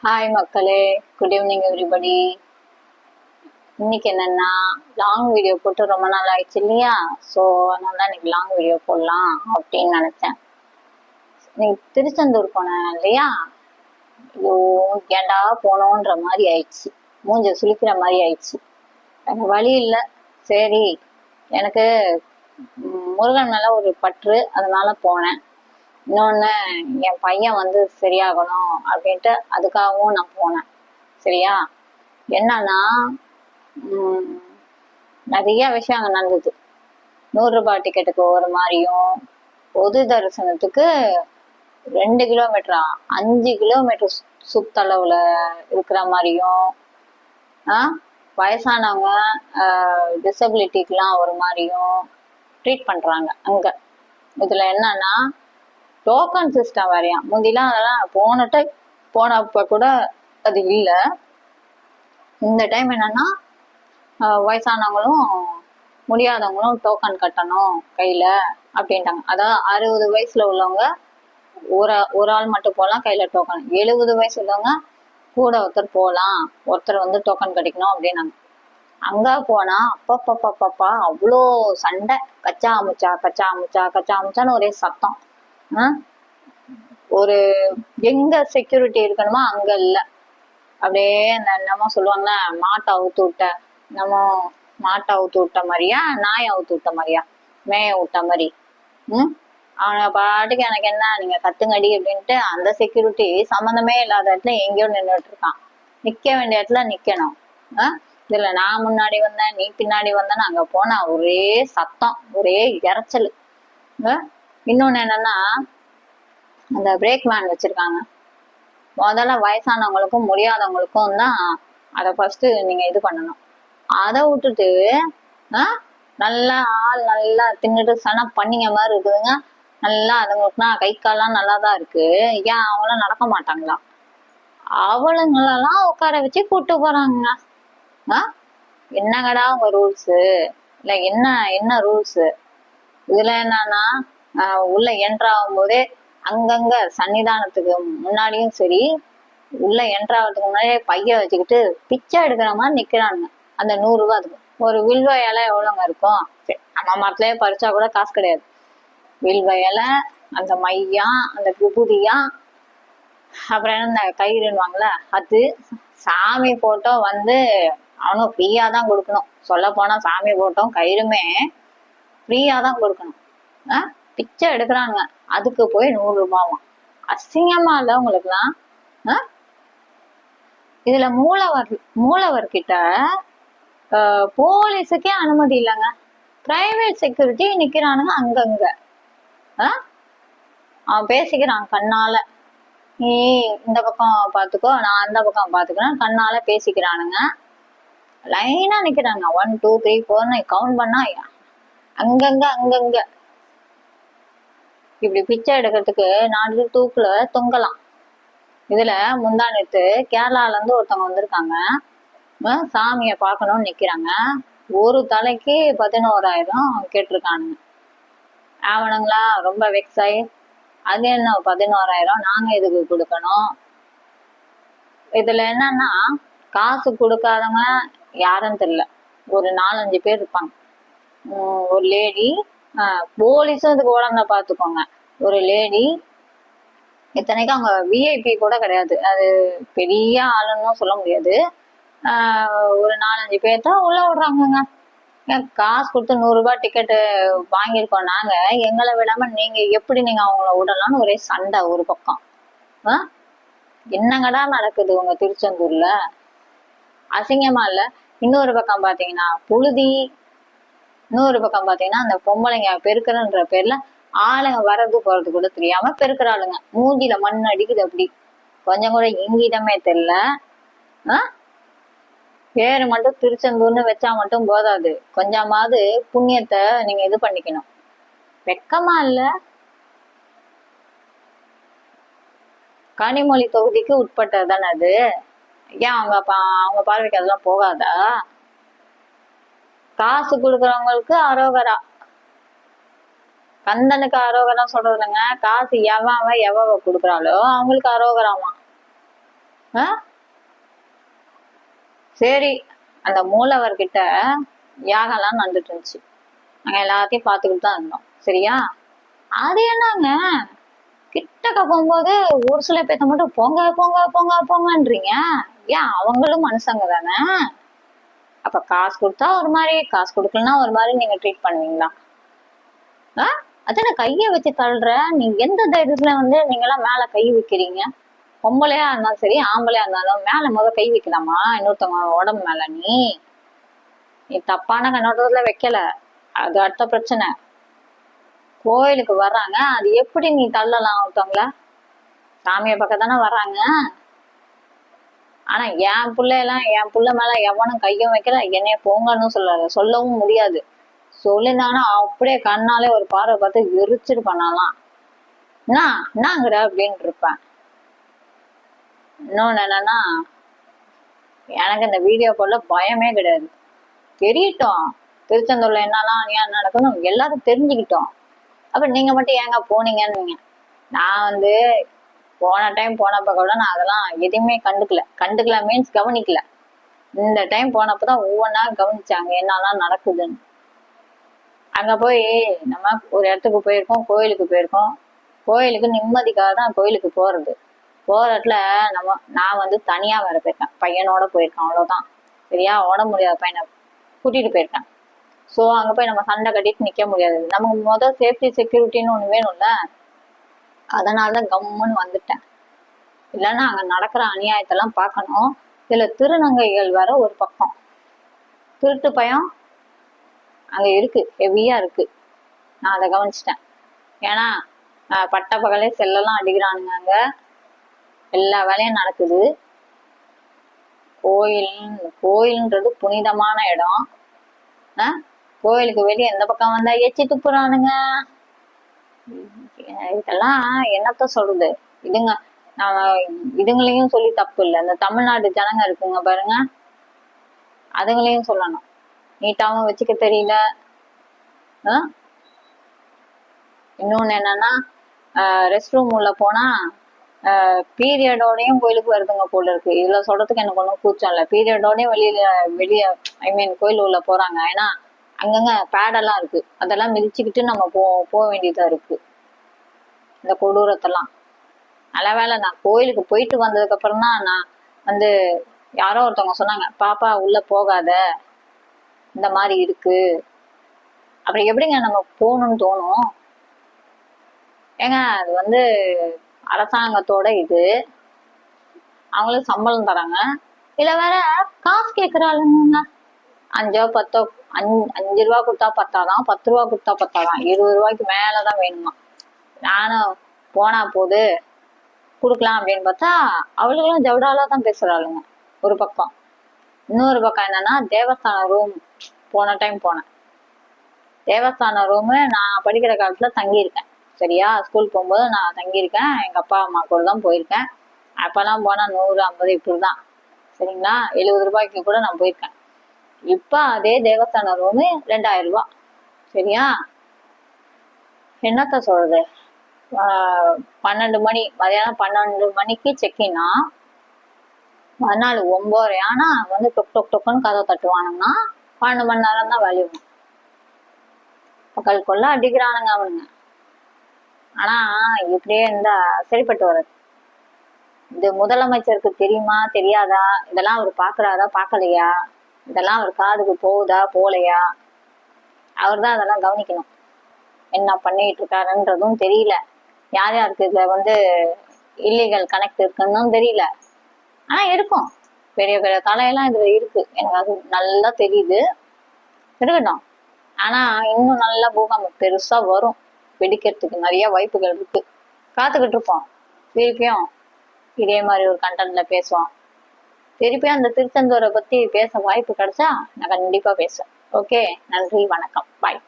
Hi மக்களே, good evening everybody. இன்னைக்கு என்னன்னா லாங் வீடியோ போட்டு ரொம்ப நாள் ஆயிடுச்சு இல்லையா? ஸோ அதனால தான் இன்னைக்கு லாங் வீடியோ போடலாம் அப்படின்னு நினைச்சேன். நீ திருச்செந்தூர் போனேன் இல்லையா? ஐயோ, ஏண்டா போனோன்ற மாதிரி ஆயிடுச்சு. மூஞ்ச சுளிக்கிற மாதிரி ஆயிடுச்சு. எனக்கு வழி இல்லை. சரி, எனக்கு முருகன் மேல ஒரு பற்று, அதனால போனேன். இன்னொன்னு, என் பையன் வந்து சரியாகணும் அப்படின்ட்டு அதுக்காகவும் நான் போனேன். சரியா? என்னன்னா நிறைய விஷயம் அங்க நடந்தது. 100 ரூபாய் டிக்கெட்டுக்கு ஒரு மாதிரியும், பொது தரிசனத்துக்கு 2 கிலோமீட்டரா 5 கிலோமீட்டர் சுத்தளவுல இருக்கிற மாதிரியும், வயசானவங்க டிசபிலிட்டிக்கெல்லாம் ஒரு மாதிரியும் ட்ரீட் பண்றாங்க அங்க. இதுல என்னன்னா டோக்கன் சிஸ்டம் வரையா. முந்திலாம் அதெல்லாம் போனப்ப கூட அது இல்லை. இந்த டைம் என்னன்னா வயசானவங்களும் முடியாதவங்களும் டோக்கன் கட்டணும் கையில அப்படின்ட்டாங்க. அதாவது 60 வயசுல உள்ளவங்க ஒரு ஆள் மட்டும் போகலாம் கையில டோக்கன். 70 வயசு உள்ளவங்க கூட ஒருத்தர் போகலாம், ஒருத்தர் வந்து டோக்கன் கட்டிக்கணும் அப்படின்னாங்க. அங்க போனா அப்பப்பா அவ்வளோ சண்டை. கச்சா முச்சா கச்சா முச்சா கச்சா முச்சான்னு ஒரே சத்தம். ஒரு எங்க செக்யூரிட்டி இருக்கணுமோ அங்க இல்ல. அப்படியே அந்த என்னமோ சொல்லுவாங்கல்ல, மாட்டை அவுத்து விட்ட நம்ம மாட்டை அவுத்து விட்ட மாதிரியா, நாயை அவுத்து விட்ட மாதிரியா, மேய விட்ட மாதிரி. அவனை பாட்டுக்கு எனக்கு என்ன, நீங்க கத்துங்கடி அப்படின்ட்டு அந்த செக்யூரிட்டி சம்மந்தமே இல்லாத இடத்துல எங்கேயோ நின்றுட்டு இருக்கான். நிக்க வேண்டிய இடத்துல நிக்கணும். இதுல நான் முன்னாடி வந்தேன், நீ பின்னாடி வந்தேன்னு அங்க போனா ஒரே சத்தம், ஒரே இறைச்சல். இன்னொன்னு என்னன்னா, அந்த பிரேக் மேன் வச்சிருக்காங்க. முதல்ல வயசானவங்களுக்கும் முடியாதவங்களுக்கும் தான் அதை ஃபர்ஸ்ட் நீங்க இது பண்ணணும். அதை விட்டுட்டு நல்லா ஆள் நல்லா தின்னுட்டு சனா பண்ணிங்க மாதிரி இருக்குதுங்க. நல்லா அதுங்களுக்குனா கை கால்லாம் நல்லாதான் இருக்கு, ஏன் அவங்களாம் நடக்க மாட்டாங்களா? அவளுங்களெல்லாம் உட்கார வச்சு கூட்டு போறாங்க. என்னங்கடா உங்க ரூல்ஸ்? இல்ல என்ன ரூல்ஸ் இதுல? என்னன்னா உள்ள என்ட்ரு ஆகும் போதே அங்கங்க சன்னிதானத்துக்கு முன்னாடியும் சரி, உள்ள என்ட்ராகிறதுக்கு முன்னாடியே பைய வச்சுக்கிட்டு பிச்சை எடுக்கிற மாதிரி நிக்கிறானுங்க. அந்த 100 ரூபாய் அதுக்கு. ஒரு வில்வ இலை எவ்வளவுங்க இருக்கும்? நம்ம மரத்துலயே பறிச்சா கூட காசு கிடையாது. வில்வ இலை, அந்த மையா, அந்த விபூதியா, அப்புறம் என்ன கயிறுன்னுவாங்கல்ல அது. சாமி போட்டோ வந்து அவனும் ஃப்ரீயா தான் கொடுக்கணும். சொல்ல போனா சாமி போட்டோம் கயிறுமே ஃப்ரீயா தான் கொடுக்கணும். பிச்சை எடுக்கிறானுங்க. அதுக்கு போய் 100 ரூபாயும். அசிங்கமா இல்ல உங்களுக்குலாம்? இதுல மூலவர்கிட்ட போலீஸுக்கே அனுமதி இல்லைங்க. பிரைவேட் செக்யூரிட்டி நிக்கிறானுங்க அங்கங்க. அவன் பேசிக்கிறான் கண்ணால, நீ இந்த பக்கம் பாத்துக்கோ, நான் அந்த பக்கம் பாத்துக்கிறேன், கண்ணால பேசிக்கிறானுங்க. லைனா நிக்கிறாங்க. 1 2 3 4 கவுண்ட் பண்ணா அங்கங்க இப்படி பிச்சை எடுக்கிறதுக்கு 4 தூக்குல தொங்கலாம். இதுல முந்தானத்து கேரளால இருந்து ஒருத்தவங்க வந்திருக்காங்க. சாமிய பாக்கணும்னு நிக்கிறாங்க. ஒரு தலைக்கு 11,000 கேட்டிருக்கானுங்க. அவனுங்களா ரொம்ப வெக்ஸ் ஆகி, அது என்ன 11,000 நாங்க இதுக்கு கொடுக்கணும்? இதுல என்னன்னா காசு கொடுக்காதவங்க யாருன்னு தெரியல. ஒரு 4-5 பேர் இருப்பாங்க. ஒரு லேடி, போலீஸும் இதுக்கு உடம்ப பாத்துக்கோங்க. ஒரு லேடி, இத்தனைக்கும் அவங்க விஐபி கூட கிடையாது, அது பெரிய ஆளுன்னு சொல்ல முடியாது. ஒரு 4-5 பேர் தான் உள்ள விடுறாங்கங்க. காசு கொடுத்து 100 ரூபாய் டிக்கெட்டு வாங்கியிருக்கோம் நாங்க, எங்களை விடாம நீங்க எப்படி நீங்க அவங்கள விடலாம்னு ஒரே சண்டை ஒரு பக்கம். என்னங்கடா நடக்குது உங்க திருச்செந்தூர்ல? அசிங்கமா இல்ல? இன்னொரு பக்கம் பாத்தீங்கன்னா புழுதி. இன்னொரு பக்கம் பாத்தீங்கன்னா அந்த பொம்பளைங்க பெருக்கிறன்ற பேர்ல ஆளுங்க வர்றது போறது கூட தெரியாம பெருக்கிற ஆளுங்க. மூஞ்சில மண் அடிக்குது. அப்படி கொஞ்சம் கூட இங்கிதமே தெரியல. பேரு மட்டும் திருச்செந்தூர்னு வச்சா மட்டும் போதாது, கொஞ்சமாவது புண்ணியத்தை நீங்க இது பண்ணிக்கணும். வெக்கமா இல்ல? கனிமொழி தொகுதிக்கு உட்பட்டது தானே அது. ஏன் அவங்க பார்வைக்கு அதெல்லாம் போகாதா? காசு கொடுக்குறவங்களுக்கு அரோகரா, கந்தனுக்கு அரோகரா சொல்றது இல்லைங்க. காசு எவ கொடுக்குறாளோ அவங்களுக்கு அரோகராமா. சரி, அந்த மூலவர்கிட்ட யாகம்லாம் நடந்துட்டு இருந்துச்சு. நாங்க எல்லாத்தையும் பார்த்துக்கிட்டு தான் இருந்தோம். சரியா? அது என்னங்க கிட்டக்க போகும்போது ஒரு சில பேத்த மட்டும் போங்க போங்க போங்க போங்கன்றீங்க. ஏன் அவங்களும் மனுஷங்க தானே? அப்ப காசு கொடுத்தா ஒரு மாதிரி, காசு கொடுக்கலன்னா ஒரு மாதிரி நீங்க ட்ரீட் பண்ணுவீங்களா? அதான கைய வச்சு தள்ளுற. நீங்க எந்த தைரியத்துல நீங்க எல்லாம் மேல கை வைக்கிறீங்க? பொம்பளையா இருந்தாலும் சரி, ஆம்பளையா இருந்தாலும் மேல கை வைக்கலாமா இன்னொருத்தவங்க உடம்பு மேல? நீ தப்பான கண்ணோட்டத்துல வைக்கல, அது அடுத்த பிரச்சனை. கோயிலுக்கு வர்றாங்க, அது எப்படி நீ தள்ளலாம் ஒருத்தவங்கள? சாமிய பக்கம் தானே வர்றாங்க. ஆனா என் புள்ள மேல எவனும் கையும் வைக்கல, என்னைய போங்கன்னு சொல்லவும் முடியாது. சொல்லியிருந்தாங்கன்னா அப்படியே கண்ணாலே ஒரு பார்வை பார்த்து எரிச்சிட்டு பண்ணலாம். என்னங்கிற அப்படின்னு இருப்பேன். இன்னொன்னு என்னன்னா, எனக்கு இந்த வீடியோ போல பயமே கிடையாது. தெரியட்டும், திருச்செந்தூர்ல என்னெல்லாம் அநியாயம் நடக்கணும் எல்லாரும் தெரிஞ்சுக்கிட்டோம். அப்ப நீங்க மட்டும் ஏங்க போனீங்கன்னு. நான் போன டைம் போனப்ப கூட நான் அதெல்லாம் எதுவுமே கண்டுக்கல மீன்ஸ் கவனிக்கல. இந்த டைம் போனப்பதான் ஒவ்வொன்றா கவனிச்சாங்க என்னெல்லாம் நடக்குதுன்னு. அங்க போய் நம்ம ஒரு இடத்துக்கு போயிருக்கோம், கோயிலுக்கு போயிருக்கோம். கோயிலுக்கு நிம்மதிக்காக தான் கோயிலுக்கு போறது. போற இடத்துல நான் தனியா வேற போயிருக்கேன், பையனோட போயிருக்கேன், அவ்வளவுதான். சரியா? ஓட முடியாத பையனை கூட்டிட்டு போயிருக்கேன். சோ அங்க போய் நம்ம சண்டை கட்டிட்டு நிக்க முடியாது. நமக்கு முதல் சேஃப்டி செக்யூரிட்டின்னு ஒண்ணு வேணும்ல. அதனாலதான் கம்முன்னு வந்துட்டேன். இல்லைன்னா அங்க நடக்கிற அநியாயத்தெல்லாம் பார்க்கணும். இதுல திருநங்கைகள் வேற ஒரு பக்கம். திருட்டு பயம் அங்க இருக்கு, ஹெவியா இருக்கு. நான் அதை கவனிச்சிட்டேன். ஏன்னா பட்ட பகலே செல்லெல்லாம் அடிக்கிறானுங்க. அங்க எல்லா வேலையும் நடக்குது. கோயில்ன்றது புனிதமான இடம். கோயிலுக்கு வெளியே எந்த பக்கம் வந்தா எச்சி துப்புறானுங்க. இதெல்லாம் என்னத்த சொல்றது? இதுங்களையும் சொல்லி தப்பு இல்லை. இந்த தமிழ்நாட்டு ஜனங்க இருக்குங்க பாருங்க, அதுங்களையும் சொல்லணும். நீட்டாவும் வச்சுக்க தெரியல. இன்னொன்னு என்னன்னா, ரெஸ்ட் ரூம் உள்ள போனா பீரியடோடையும் கோயிலுக்கு வருதுங்க போல இருக்கு. இதுல சொல்றதுக்கு எனக்கு ஒன்றும் கூச்சம் இல்லை. பீரியடோடையும் வெளியே ஐ மீன் கோயில் உள்ள போறாங்க. ஏன்னா அங்கங்க பேடெல்லாம் இருக்கு, அதெல்லாம் மிதிச்சுக்கிட்டு நம்ம போக வேண்டியதா இருக்கு. இந்த கொடூரத்தெல்லாம் நல்ல வேலை நான் கோயிலுக்கு போயிட்டு வந்ததுக்கு அப்புறம் தான் நான் யாரோ ஒருத்தவங்க சொன்னாங்க, பாப்பா உள்ள போகாத, இந்த மாதிரி இருக்கு. அப்புறம் எப்படிங்க நம்ம போகணும்னு தோணும்? ஏங்க அது அரசாங்கத்தோட இது, அவங்களுக்கு சம்பளம் தராங்க. இல்ல வேற காசு கேக்குறாளுங்க. 5 10 5 ரூபா கொடுத்தா பத்தாதான், 10 ரூபா கொடுத்தா பத்தாதான், 20 ரூபாய்க்கு மேலதான் வேணுமா. நானும் போனா போது குடுக்கலாம் அப்படின்னு பார்த்தா அவளுகளும் ஜவுடாலா தான் பேசுறாளுங்க ஒரு பக்கம். இன்னொரு பக்கம் என்னன்னா, தேவஸ்தான ரூம் போன டைம் போனேன். தேவஸ்தான ரூமு நான் படிக்கிற காலத்துல தங்கியிருக்கேன். சரியா? ஸ்கூல் போகும்போது நான் தங்கியிருக்கேன். எங்க அப்பா அம்மா கூட தான் போயிருக்கேன். அப்பெல்லாம் போனா 100 50 இப்படிதான். சரிங்களா? 70 ரூபாய்க்கு கூட நான் போயிருக்கேன். இப்ப அதே தேவஸ்தான ரூமு 2000 ரூபாய். சரியா? என்னத்த சொல்றது? 12 மணி, மதியானம் 12 மணிக்கு செக்கினா மறுநாள் 9:30. ஆனா டொக் டொக்குன்னு கதை தட்டுவானுங்கன்னா 12 மணி நேரம் தான் வேல்யூ. பகல் கொள்ள அடிக்கிறானுங்க அவனுங்க. ஆனா இப்படியே இருந்தா சரிப்பட்டு வர்றது. இது முதலமைச்சருக்கு தெரியுமா தெரியாதா? இதெல்லாம் அவர் பாக்குறாரா பாக்கலையா? இதெல்லாம் அவர் காதுக்கு போகுதா போலையா? அவர் தான் அதெல்லாம் கவனிக்கணும். என்ன பண்ணிட்டு இருக்காருன்றதும் தெரியல. யார் யாருக்கு இதுல இல்லீகல் கனெக்ட் இருக்குன்னு தெரியல. ஆனா இருக்கும், பெரிய பெரிய தலையெல்லாம் இதுல இருக்கு. எனக்கு அது நல்லா தெரியுது. இருக்கட்டும். ஆனா இன்னும் நல்லா பூகம்பம் பெருசா வரும், வெடிக்கிறதுக்கு நிறைய வாய்ப்புகள் இருக்கு. காத்துக்கிட்டு இருப்போம். திருப்பியும் இதே மாதிரி ஒரு கண்டென்ட்ல பேசுவோம். திருப்பியும் அந்த திருச்செந்தூரை பத்தி பேச வாய்ப்பு கிடைச்சா நான் கண்டிப்பா பேசுவேன். ஓகே, நன்றி, வணக்கம், பாய்.